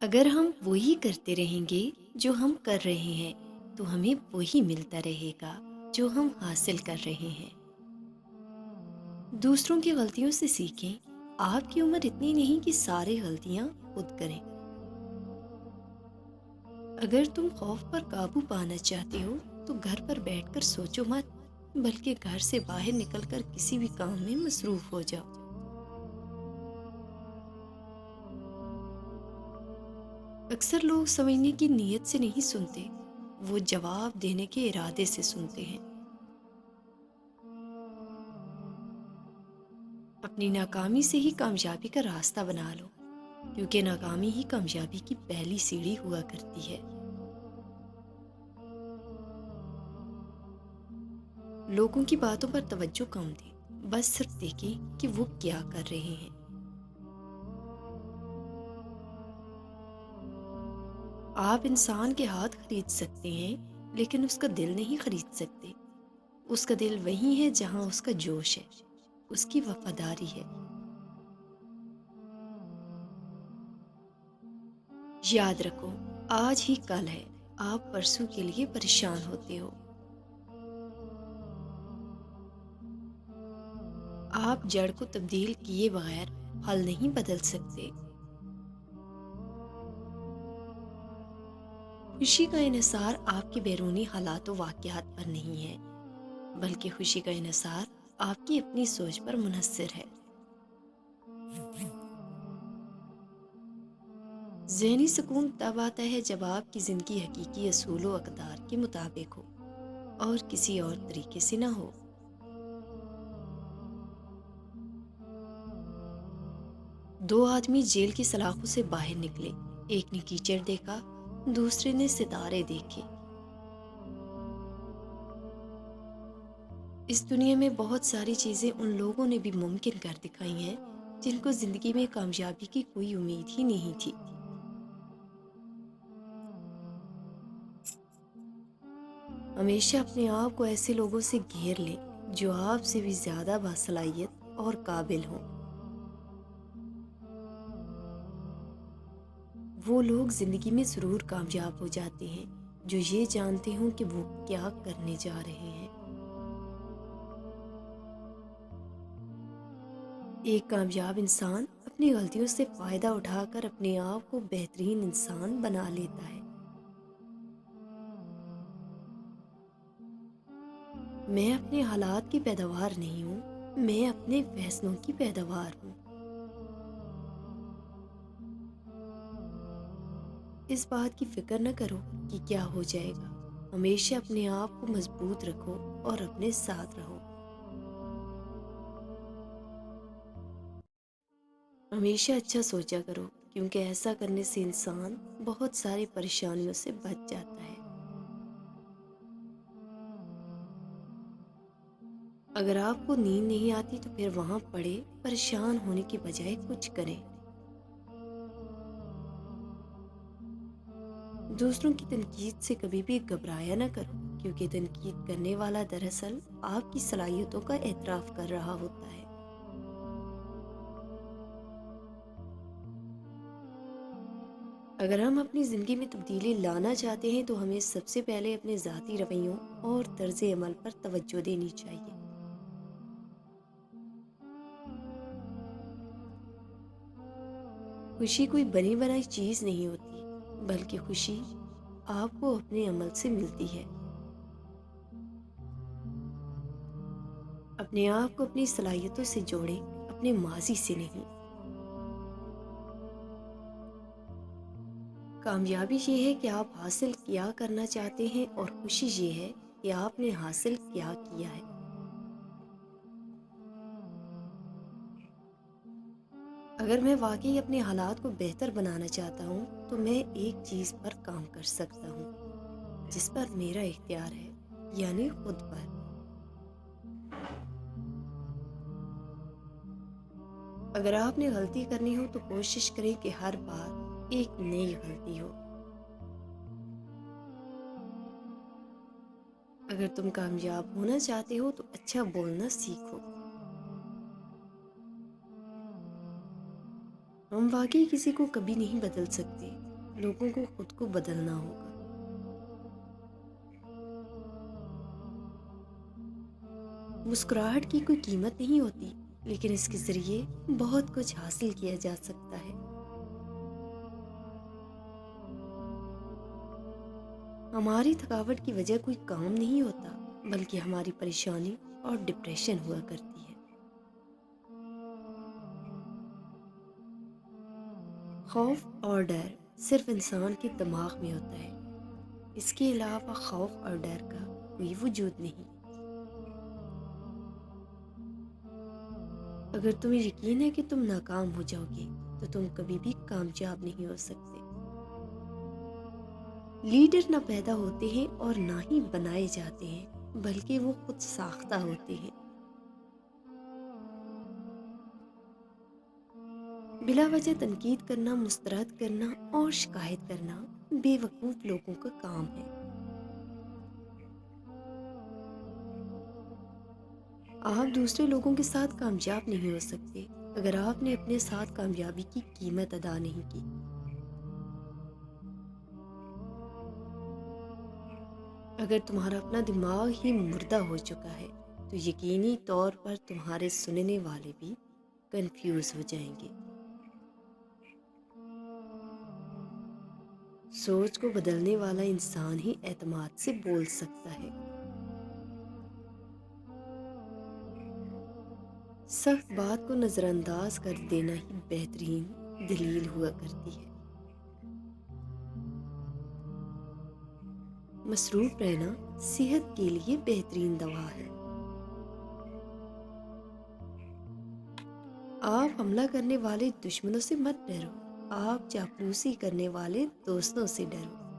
اگر ہم وہی کرتے رہیں گے جو ہم کر رہے ہیں تو ہمیں وہی ملتا رہے گا جو ہم حاصل کر رہے ہیں۔ دوسروں کی غلطیوں سے سیکھیں۔ آپ کی عمر اتنی نہیں کہ ساری غلطیاں خود کریں۔ اگر تم خوف پر قابو پانا چاہتے ہو تو گھر پر بیٹھ کر سوچو مت، بلکہ گھر سے باہر نکل کر کسی بھی کام میں مصروف ہو جاؤ۔ اکثر لوگ سمجھنے کی نیت سے نہیں سنتے، وہ جواب دینے کے ارادے سے سنتے ہیں۔ اپنی ناکامی سے ہی کامیابی کا راستہ بنا لو، کیونکہ ناکامی ہی کامیابی کی پہلی سیڑھی ہوا کرتی ہے۔ لوگوں کی باتوں پر توجہ کم دیں، بس صرف دیکھیں کہ وہ کیا کر رہے ہیں۔ آپ انسان کے ہاتھ خرید سکتے ہیں، لیکن اس کا دل نہیں خرید سکتے۔ اس کا دل وہی ہے جہاں اس کا جوش ہے، اس کی وفاداری ہے۔ یاد رکھو، آج ہی کل ہے، آپ پرسوں کے لیے پریشان ہوتے ہو۔ آپ جڑ کو تبدیل کیے بغیر حل نہیں بدل سکتے۔ خوشی کا انحصار آپ کے بیرونی حالات و واقعات پر نہیں ہے، بلکہ خوشی کا انحصار آپ کی اپنی سوچ پر منحصر ہے۔ ذہنی سکون تب آتا ہے جب آپ کی زندگی حقیقی اصول و اقدار کے مطابق ہو اور کسی اور طریقے سے نہ ہو۔ دو آدمی جیل کی سلاخوں سے باہر نکلے، ایک نے کیچڑ دیکھا، دوسرے نے ستارے دیکھے۔ اس دنیا میں بہت ساری چیزیں ان لوگوں نے بھی ممکن کر دکھائی ہیں جن کو زندگی میں کامیابی کی کوئی امید ہی نہیں تھی۔ ہمیشہ اپنے آپ کو ایسے لوگوں سے گھیر لیں جو آپ سے بھی زیادہ باصلاحیت اور قابل ہوں۔ وہ لوگ زندگی میں ضرور کامیاب ہو جاتے ہیں جو یہ جانتے ہوں کہ وہ کیا کرنے جا رہے ہیں۔ ایک کامیاب انسان اپنی غلطیوں سے فائدہ اٹھا کر اپنے آپ کو بہترین انسان بنا لیتا ہے۔ میں اپنے حالات کی پیداوار نہیں ہوں، میں اپنے فیصلوں کی پیداوار ہوں۔ اس بات کی فکر نہ کرو کہ کیا ہو جائے گا، ہمیشہ اپنے آپ کو مضبوط رکھو اور اپنے ساتھ رہو۔ ہمیشہ اچھا سوچا کرو، کیونکہ ایسا کرنے سے انسان بہت ساری پریشانیوں سے بچ جاتا ہے۔ اگر آپ کو نیند نہیں آتی تو پھر وہاں پڑے پریشان ہونے کی بجائے کچھ کریں۔ دوسروں کی تنقید سے کبھی بھی گھبرایا نہ کرو، کیونکہ تنقید کرنے والا دراصل آپ کی صلاحیتوں کا اعتراف کر رہا ہوتا ہے۔ اگر ہم اپنی زندگی میں تبدیلی لانا چاہتے ہیں تو ہمیں سب سے پہلے اپنے ذاتی رویوں اور طرز عمل پر توجہ دینی چاہیے۔ خوشی کوئی بنی بنائی چیز نہیں ہوتی، بلکہ خوشی آپ کو اپنے عمل سے ملتی ہے۔ اپنے آپ کو اپنی صلاحیتوں سے جوڑیں، اپنے ماضی سے نہیں۔ کامیابی یہ ہے کہ آپ حاصل کیا کرنا چاہتے ہیں، اور خوشی یہ ہے کہ آپ نے حاصل کیا کیا ہے۔ اگر میں واقعی اپنے حالات کو بہتر بنانا چاہتا ہوں تو میں ایک چیز پر کام کر سکتا ہوں جس پر میرا اختیار ہے، یعنی خود پر۔ اگر آپ نے غلطی کرنی ہو تو کوشش کریں کہ ہر بار ایک نئی غلطی ہو۔ اگر تم کامیاب ہونا چاہتے ہو تو اچھا بولنا سیکھو۔ ہم واقعی کسی کو کبھی نہیں بدل سکتے، لوگوں کو خود کو بدلنا ہوگا۔ مسکراہٹ کی کوئی قیمت نہیں ہوتی، لیکن اس کے ذریعے بہت کچھ حاصل کیا جا سکتا ہے۔ ہماری تھکاوٹ کی وجہ کوئی کام نہیں ہوتا، بلکہ ہماری پریشانی اور ڈپریشن ہوا کرتی ہے۔ خوف اور ڈر صرف انسان کے دماغ میں ہوتا ہے، اس کے علاوہ خوف اور ڈر کا کوئی وجود نہیں۔ اگر تمہیں یقین ہے کہ تم ناکام ہو جاؤ گے تو تم کبھی بھی کامیاب نہیں ہو سکتے۔ لیڈر نہ پیدا ہوتے ہیں اور نہ ہی بنائے جاتے ہیں، بلکہ وہ خود ساختہ ہوتے ہیں۔ بلا وجہ تنقید کرنا، مسترد کرنا اور شکایت کرنا بے وقوف لوگوں کا کام ہے۔ آپ دوسرے لوگوں کے ساتھ کامیاب نہیں ہو سکتے اگر آپ نے اپنے ساتھ کامیابی کی قیمت ادا نہیں کی۔ اگر تمہارا اپنا دماغ ہی مردہ ہو چکا ہے تو یقینی طور پر تمہارے سننے والے بھی کنفیوز ہو جائیں گے۔ سوچ کو بدلنے والا انسان ہی اعتماد سے بول سکتا ہے۔ سخت بات کو نظر انداز کر دینا ہی بہترین دلیل ہوا کرتی ہے۔ مصروف رہنا صحت کے لیے بہترین دوا ہے۔ آپ حملہ کرنے والے دشمنوں سے مت ڈرو، آپ چاپلوسی کرنے والے دوستوں سے ڈرو۔